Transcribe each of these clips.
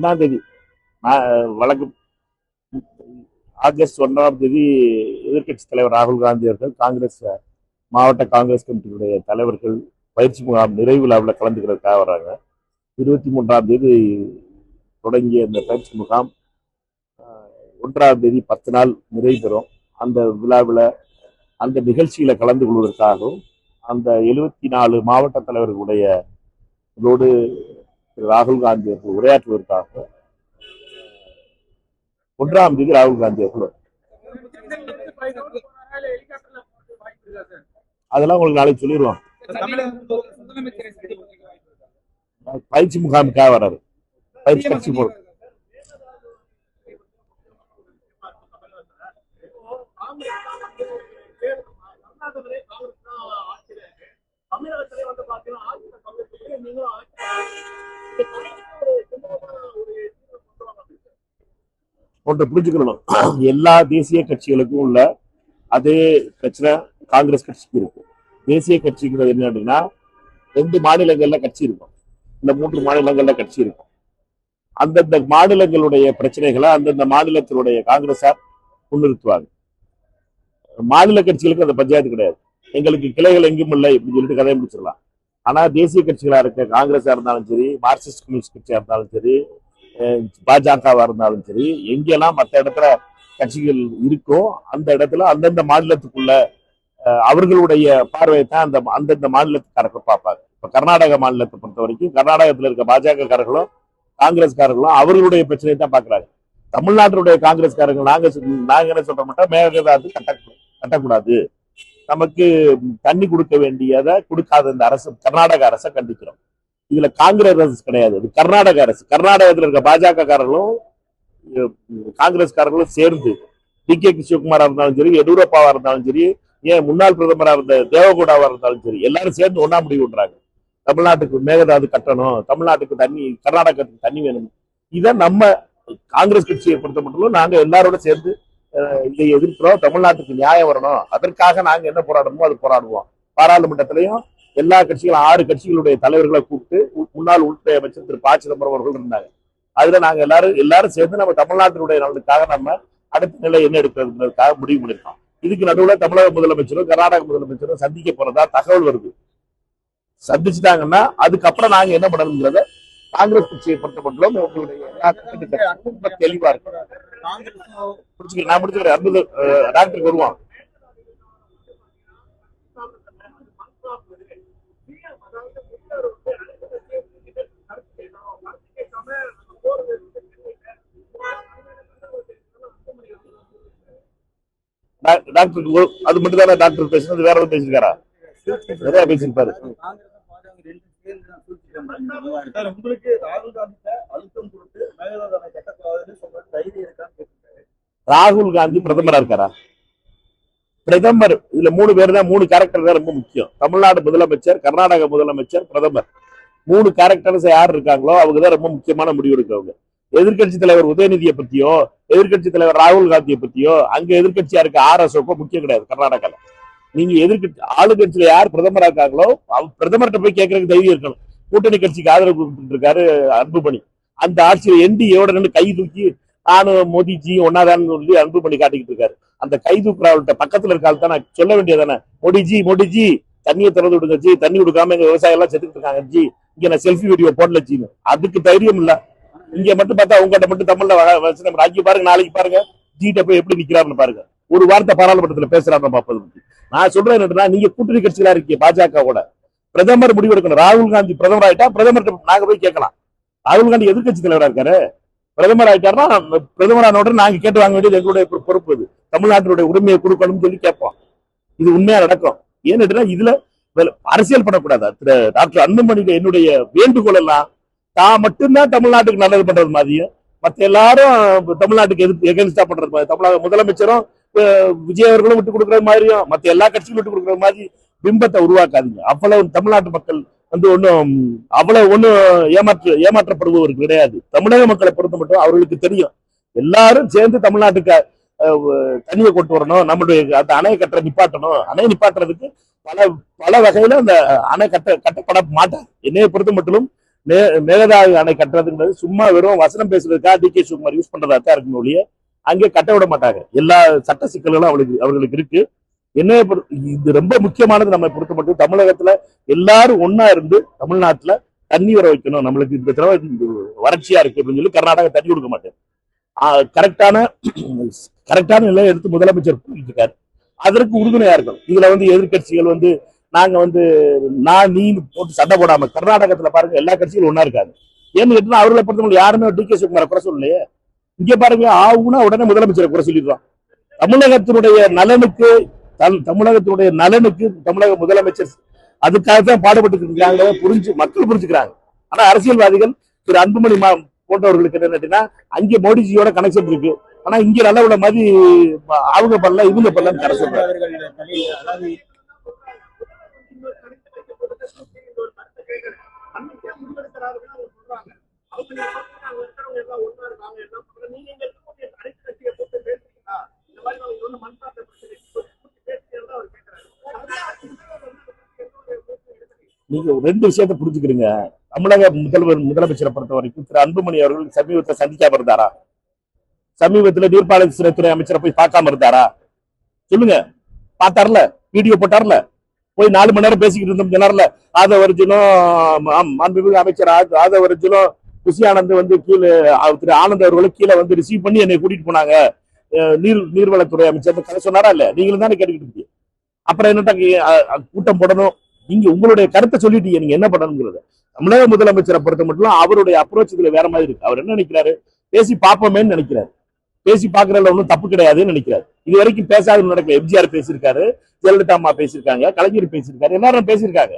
1ஆம் தேதி வழக்கு ஆகஸ்ட் 1ஆம் தேதி எதிர்கட்சி தலைவர் ராகுல் காந்தி அவர்கள் காங்கிரஸ் மாவட்ட காங்கிரஸ் கமிட்டியுடைய தலைவர்கள் பயிற்சி முகாம் நிறைவு விழாவில் கலந்துக்கிறதுக்காக வர்றாங்க. 23ஆம் தேதி தொடங்கிய இந்த பயிற்சி முகாம் 1ஆம் தேதி 10 நாள் நிறைவு பெறும். அந்த விழாவில் அந்த நிகழ்ச்சியில கலந்து கொள்வதற்காகவும் அந்த 74 மாவட்ட தலைவர்களுடைய ராகுல் காந்தி அவர்கள் உரையாற்றுவதற்காக 1ஆம் தேதி ராகுல் காந்தி அவர்கள் அதெல்லாம் உங்களுக்கு நாளைக்கு சொல்லிடுவோம். பயிற்சி முகாமுக்காக வர்றாரு. பயிற்சி கட்சி போடுறது ஒன்று புரிஞ்சுக்கணும். எல்லா தேசிய கட்சிகளுக்கும் உள்ள அதே பிரச்சனை காங்கிரஸ் கட்சிக்கு இருக்கு. தேசிய கட்சிங்கிறது என்ன அப்படின்னா 2 மாநிலங்கள்ல கட்சி இருக்கும், இந்த 3 மாநிலங்கள்ல கட்சி இருக்கும். அந்தந்த மாநிலங்களுடைய பிரச்சனைகளை அந்தந்த மாநிலத்தினுடைய காங்கிரஸார் முன்னிறுத்துவாங்க. மாநில கட்சிகளுக்கு அந்த பஞ்சாயத்து கிடையாது. எங்களுக்கு கிளைகள் எங்கும் இல்லை இப்படின்னு சொல்லிட்டு கதையை முடிச்சிடலாம். ஆனா தேசிய கட்சிகளா இருக்க காங்கிரஸா இருந்தாலும் சரி, மார்க்சிஸ்ட் கம்யூனிஸ்ட் கட்சியா இருந்தாலும் சரி, பாஜகவா இருந்தாலும் சரி, எங்கெல்லாம் மற்ற இடத்துல கட்சிகள் இருக்கோ அந்த இடத்துல அந்தந்த மாநிலத்துக்குள்ள அவர்களுடைய பார்வையை தான் அந்தந்த மாநிலத்துக்காரர்கள் பார்ப்பாங்க. இப்ப கர்நாடக மாநிலத்தை பொறுத்த வரைக்கும் கர்நாடகத்தில் இருக்க பாஜக காரர்களும் காங்கிரஸ்காரர்களும் அவர்களுடைய பிரச்சனையை தான் பாக்குறாங்க. தமிழ்நாட்டினுடைய காங்கிரஸ்காரர்கள் நாங்க என்ன சொல்ற மாட்டோம், மேகதாது கட்டக்கூடாது, நமக்கு தண்ணி கொடுக்க வேண்டியதை கொடுக்காத இந்த அரசு கர்நாடக அரசை கண்டிக்கிறோம். இதுல காங்கிரஸ் அரசு கிடையாது, இது கர்நாடக அரசு. கர்நாடகத்தில் இருக்க பாஜக காரர்களும் காங்கிரஸ்காரர்களும் சேர்ந்து டி.கே. சிவகுமாரா இருந்தாலும் சரி, எடியூரப்பாவா இருந்தாலும் சரி, ஏன் முன்னாள் பிரதமரா இருந்த தேவகவுடாவா இருந்தாலும் சரி, எல்லாரும் சேர்ந்து ஒன்னா முடிவு பண்றாங்க. தமிழ்நாட்டுக்கு மேகதாது கட்டணும், தமிழ்நாட்டுக்கு தண்ணி, கர்நாடகத்துக்கு தண்ணி வேணும். இதை நம்ம காங்கிரஸ் கட்சியை பொறுத்த மட்டும் நாங்க எல்லாரோட சேர்ந்து இதை எதிர்க்கிறோம். தமிழ்நாட்டுக்கு நியாயம் வரணும், அதற்காக நாங்க என்ன போராடணுமோ அது போராடுவோம். பாராளுமன்றத்திலையும் எல்லா கட்சிகளும் 6 கட்சிகளுடைய தலைவர்களை கூப்பிட்டு முன்னாள் உள்துறை அமைச்சர் திரு ப. சிதம்பரம் அவர்கள் இருந்தாங்க. அதுல நாங்க எல்லாரும் சேர்ந்து நம்ம தமிழ்நாட்டினுடைய நலனுக்காக நம்ம அடுத்த நிலை என்ன எடுக்கிறதுக்காக முடிவு பண்ணிருக்கோம். இதுக்கு நடுவில் தமிழக முதலமைச்சரும் கர்நாடக முதலமைச்சரும் சந்திக்க போறதா தகவல் வருது. சந்திச்சுட்டாங்கன்னா அதுக்கப்புறம் நாங்க என்ன பண்ணணுங்கிறத காங்கிரஸ் கட்சியை பொறுத்த மட்டும் உங்களுடைய தெளிவா இருக்கு. நான் முடிச்சுக்கிறேன். அற்புத டாக்டருக்கு வருவான். டாக்டருக்கு அது மட்டும் தானே டாக்டர் பேசுறது, வேற எதுவும் பேசிருக்காரா? நிறைய பேசியிருப்பாரு. ராகுல் காந்தி பிரதமரா இருக்காரா? பிரதமர் இதுல 3 பேர் தான், 3 கேரக்டர் தான் ரொம்ப முக்கியம். தமிழ்நாடு முதலமைச்சர், கர்நாடக முதலமைச்சர், பிரதமர். 3 கேரக்டர்ஸ் யார் இருக்காங்களோ அவங்கதான் ரொம்ப முக்கியமான முடிவு எடுக்கிறவங்க. எதிர்கட்சி தலைவர் உதயநிதியை பத்தியோ, எதிர்கட்சி தலைவர் ராகுல் காந்தியை பத்தியோ, அங்க எதிர்கட்சியா இருக்க RSOக்கோ முக்கியம் கிடையாது. கர்நாடகால நீங்க எதிர்கட்சி ஆளுங்கட்சியில யார் பிரதமரா இருக்காங்களோ பிரதமர்கிட்ட போய் கேட்கறதுக்கு தைரியம் இருக்கணும். கூட்டணி கட்சிக்கு ஆதரவு கொடுத்துட்டு இருக்காரு அன்புமணி. அந்த ஆட்சியில NDAவோட நின்று கை தூக்கி நானும் மோடிஜி ஒன்னாதான் சொல்லி அன்புமணி காட்டிக்கிட்டு இருக்காரு. அந்த கை தூக்குறவர்கிட்ட பக்கத்துல இருக்காள் தான் சொல்ல வேண்டியதானே, மோடிஜி தண்ணியை திறந்து விடுங்க ஜி, தண்ணி கொடுக்காம எங்க விவசாயம் எல்லாம் செத்துக்கிட்டு இருக்காங்க ஜி, இங்க நான் செல்ஃபி வீடியோ போடல ஜின்னு. அதுக்கு தைரியம் இல்ல. இங்க மட்டும் பார்த்தா உங்ககிட்ட மட்டும் தமிழ்ல ராக்கி பாருங்க, நாளைக்கு பாருங்க ஜிட்ட போய் எப்படி நிக்கிறாருன்னு பாருங்க. ஒரு வார்த்தை பாராளுமன்றத்துல பேசுறாருன்னு பாப்பது. நான் சொல்றேன் என்னன்னா, நீங்க கூட்டணி கட்சிகளா இருக்கீங்க பாஜகவோட, பிரதமர் முடிவு எடுக்கணும். ராகுல் காந்தி பிரதமர் ஆயிட்டா பிரதமர் நாங்க போய் கேட்கலாம். ராகுல் காந்தி எதிர்கட்சி தலைவரா இருக்காரு, பிரதமர் ஆயிட்டாருன்னா பிரதமரான உடனே நாங்க கேட்டு வாங்க வேண்டியது எங்களுடைய பொறுப்பு. இது தமிழ்நாட்டினுடைய உரிமையை கொடுக்கணும்னு சொல்லி கேட்போம். இது உண்மையா நடக்கும். ஏன்னு இதுல அரசியல் பண்ணக்கூடாது. டாக்டர் அன்புமணிக்கு என்னுடைய வேண்டுகோள் எல்லாம் தான் மட்டும்தான் தமிழ்நாட்டுக்கு நல்லது பண்றது மாதிரியும், மத்த எல்லாரும் தமிழ்நாட்டுக்கு எகென்ஸ்டா பண்றது மாதிரி, தமிழக முதலமைச்சரும் விஜய் அவர்களும் விட்டு கொடுக்கறது மாதிரியும் மத்த எல்லா கட்சிகளும் விட்டு கொடுக்கற மாதிரி பிம்பத்தை உருவாக்காதீங்க. அவ்வளவு தமிழ்நாட்டு மக்கள் ஒன்னும் அவ்வளவு ஏமாற்றப்படுபவர்கள் கிடையாது. தமிழக மக்களை பொறுத்த மட்டும் அவர்களுக்கு தெரியும். எல்லாரும் சேர்ந்து தமிழ்நாட்டுக்கு தண்ணியை கொண்டு வரணும், நம்மளுடைய அந்த அணை கட்ட நிப்பாட்டணும். அணை நிப்பாட்டுறதுக்கு பல வகையில அந்த அணை கட்டப்பட மாட்டாங்க. என்னைய பொறுத்த மட்டும் மேகதாது அணை கட்டுறதுங்கிறது சும்மா வெறும் வசனம் பேசுறதுக்காக டி.கே. சிவகுமார் யூஸ் பண்றதா தான் இருக்கும் ஒழிய அங்கே கட்ட விட மாட்டாங்க. எல்லா சட்ட சிக்கல்களும் அவர்களுக்கு இருக்கு. என்ன இது ரொம்ப முக்கியமானது. நம்ம பொறுத்த மட்டும் தமிழகத்துல எல்லாரும் ஒன்னா இருந்து தமிழ்நாட்டுல தண்ணி வர வைக்கணும். நம்மளுக்கு இந்த தடவை வறட்சியா இருக்கு அப்படின்னு சொல்லி கர்நாடகா தண்ணி கொடுக்க மாட்டேன். கரெக்டான நிலையை எடுத்து முதலமைச்சர் போயிட்டு இருக்காரு. அதற்கு உறுதுணையா இருக்கணும். இதுல எதிர்கட்சிகள் நாங்க நீ போட்டு சண்டை போடாம கர்நாடகத்துல பாருங்க எல்லா கட்சிகளும் ஒன்னா இருக்காங்க. ஏன்னு கேட்டா அவர்களை பொறுத்தவரை யாருமே டி.கே. சிவகுமாரை குறை சொல்லலையே. இங்க பாருங்க ஆகுனா உடனே முதலமைச்சரை குறை சொல்லிடுறோம். தமிழகத்தினுடைய நலனுக்கு தமிழக முதலமைச்சர் அதுக்காகத்தான் பாடுபட்டு இருக்காங்க. மக்கள் புரிஞ்சுக்கிறாங்க. ஆனா அரசியல்வாதிகள் திரு அன்புமணி போன்றவர்களுக்கு என்ன அங்கே மோடிஜியோட கனெக்ஷன் இருக்கு. ஆனா இங்க நல்ல உள்ள மாதிரி அவங்க பண்ணல இவங்க பண்ணலன்னு கரை சொல்றாங்க. நீங்க ரெண்டு விஷயத்தை புரிஞ்சுக்கிறீங்க. தமிழக முதலமைச்சரை பொறுத்த வரைக்கும் திரு அன்புமணி அவர்கள் சமீபத்தில் சந்திக்காம இருந்தாரா? சமீபத்தில் நீர்ப்பாசனத்துறை அமைச்சரை போய் பார்க்காம இருந்தாரா? சொல்லுங்க. பார்த்தார்ல, வீடியோ போட்டார்ல, போய் 4 மணி நேரம் பேசிக்கிட்டு இருந்தோம் சொன்னார்ல. ஆதவர்ஜுனும் மாண்புமிகு அமைச்சர் ஆதவர்ஜுனும் குஷி ஆனந்த் கீழே திரு ஆனந்த் அவர்களும் கீழே ரிசீவ் பண்ணி என்னை கூட்டிட்டு போனாங்க. நீர்வளத்துறை அமைச்சர் கதை சொன்னாரா இல்ல? நீங்களும் தானே கேட்டுக்கிட்டு இருக்கீங்க. அப்புறம் என்னட்டா கூட்டம் போடணும். நீங்க உங்களுடைய கருத்தை சொல்லிட்டீங்க. நீங்க என்ன பண்ணணுங்கிறத தமிழக முதலமைச்சரை பொறுத்த மட்டும் அவருடைய அப்ரோச் இதுல வேற மாதிரி இருக்கு. அவர் என்ன நினைக்கிறாரு? பேசி பார்ப்போமேன்னு நினைக்கிறாரு. பேசி பார்க்கறதுல ஒன்றும் தப்பு கிடையாதுன்னு நினைக்கிறாரு. இது வரைக்கும் பேசாத நடக்கல. எம்ஜிஆர் பேசியிருக்காரு, ஜெயலலிதா அம்மா பேசியிருக்காங்க, கலைஞர் பேசியிருக்காரு, எல்லாரும் பேசியிருக்காங்க.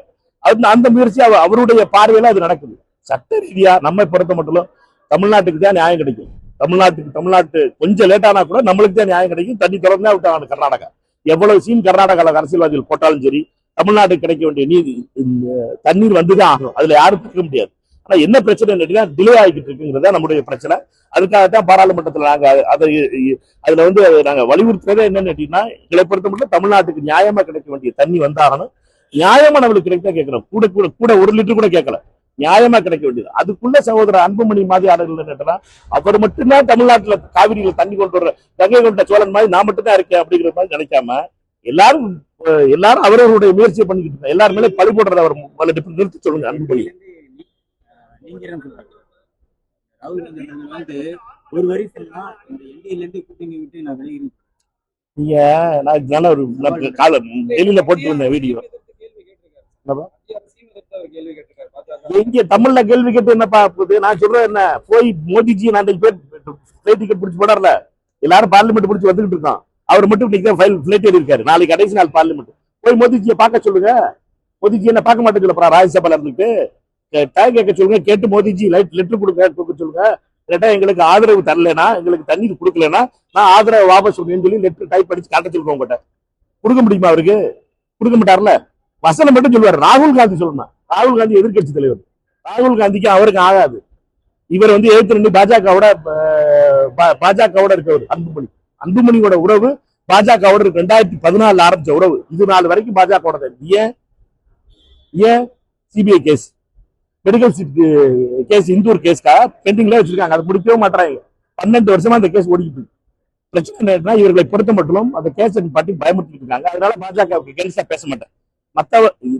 அந்த முயற்சி அவருடைய பார்வையில அது நடக்குது. சட்ட ரீதியா நம்ம பொறுத்த மட்டும் தமிழ்நாட்டுக்கு தான் நியாயம் கிடைக்கும். தமிழ்நாட்டு கொஞ்சம் லேட்டானா கூட நம்மளுக்கு தான் நியாயம் கிடைக்கும். தண்ணி திறந்தா விட்டாங்க கர்நாடகா. எவ்வளவு சீன் கர்நாடகாவில் அரசியல்வாதிகள் போட்டாலும் சரி, தமிழ்நாட்டுக்கு கிடைக்க வேண்டிய நீதி தண்ணீர் வந்துதான் ஆகும். அதுல யாரும் தடுக்க முடியாது. ஆனா என்ன பிரச்சனை டிலே ஆகிட்டு இருக்குங்கிறதா நம்முடைய பிரச்சனை. அதுக்காகத்தான் பாராளுமன்றத்தில் நாங்க அதுல நாங்க வலியுறுத்துறதே என்னன்னு கேட்டீங்கன்னா, எங்களை பொறுத்த மட்டும் தமிழ்நாட்டுக்கு நியாயமா கிடைக்க வேண்டிய தண்ணி வந்தாகணும். நியாயமா நம்மளுக்கு கிடைக்க கேட்கணும். கூட 1 லிட்டர் கூட கேட்கல. நியாயமா கிடைக்க வேண்டியது. அதுக்குள்ள சகோதரர் அன்புமணி மாதிரி ஆளுநர் அவர் மட்டும்தான் தமிழ்நாட்டுல காவிரியில தண்ணி கொண்டு வர்ற கங்கை கொண்ட சோழன் மாதிரி நான் மட்டும்தான் இருக்கேன் அப்படிங்கிற மாதிரி நினைக்காம எல்லாரும் அவரவருடைய முயற்சியை பண்ணிக்கிட்டு இருக்காங்க. எல்லாருமே பழி போடுறத அவர் நிறுத்தி சொல்லுங்க. அன்புமணி ஒரு வரி சொன்னா இந்த என்டிஏல இருந்து கூட்டணி விட்டு நான் விலகி நீங்க நான் நல்ல ஒரு டெல்லியில போட்டு வந்த வீடியோ இங்க தமிழ்ல கேள்வி கேட்டு என்னப்பா நான் சொல்றேன். என்ன போய் மோடிஜி நான் பிளைட் டிக்கெட் பிடிச்சி போடார்ல, எல்லாரும் பார்லிமெண்ட் பிடிச்சி வந்துகிட்டு இருக்கோம். அவர் மட்டும் பிளைட் ஏறி இருக்காரு. நாளைக்கு கடைசி நாள் பார்லிமெண்ட். போய் மோடிஜியை பார்க்க சொல்லுங்க. மோடிஜி என்ன பார்க்க மாட்டேன்னு சொல்லப்பா ராஜ்யசபால இருந்துட்டு கேட்க சொல்லுங்க. கேட்டு மோடிஜி லெட்டர் கொடுக்க சொல்லுங்க. கேட்டா எங்களுக்கு ஆதரவு தரலனா, எங்களுக்கு தண்ணீர் கொடுக்கலன்னா நான் ஆதரவு வாபஸ் சொல்லி லெட்டர் டைப் படிச்சு காட்ட சொல்லுங்க. உங்ககிட்ட கொடுக்க முடியுமா? அவருக்கு கொடுக்க மாட்டார்ல. வசனம் மட்டும் சொல்லுவார். ராகுல் காந்தி சொல்லணும். ராகுல் காந்தி எதிர்கட்சி தலைவர். ராகுல் காந்திக்கு அவருக்கு ஆகாது. இவர் எதிர்த்து நின்று பாஜகவோட இருக்கவர் அன்புமணியோட உறவு பாஜகவோட இருக்கு. 2014 ஆரம்பிச்ச உறவு இது நாள் வரைக்கும் பாஜகவோட. ஏன் CBI case, medical case, Indore கேஸ்க்கா பெண்டிங்ல வச்சிருக்காங்க. அதை முடிக்கவே மாட்டாங்க. 12 வருஷமா அந்த கேஸ் ஓடிக்கிட்டு இருக்கு. பிரச்சனை என்னன்னா இவர்களை பொறுத்த மட்டும் அந்த கேஸ் பாட்டி பயமுறுத்திட்டு இருக்காங்க. அதனால பாஜகவுக்கு கேள்வியா பேச மாட்டேன்.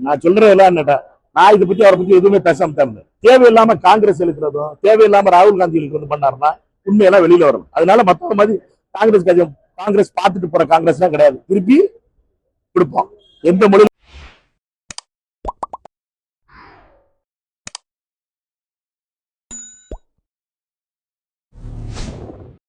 நான் சொல்றதெல்லாம் என்னட்டா, நான் இதை பத்தி அவரை பத்தி எதுவுமே பேசாம இருந்தேன். தேவையில்லாம காங்கிரஸ் இருக்கிறதும் தேவையில்லாம ராகுல் காந்தி இருக்கிறது பண்ணாருன்னா உண்மையெல்லாம் வெளியில வரணும். அதனால மத்தவங்க மாதிரி காங்கிரஸ் பார்த்துட்டு போற காங்கிரஸ் எல்லாம் கிடையாது. திருப்பி கொடுப்போம். எந்த மொழி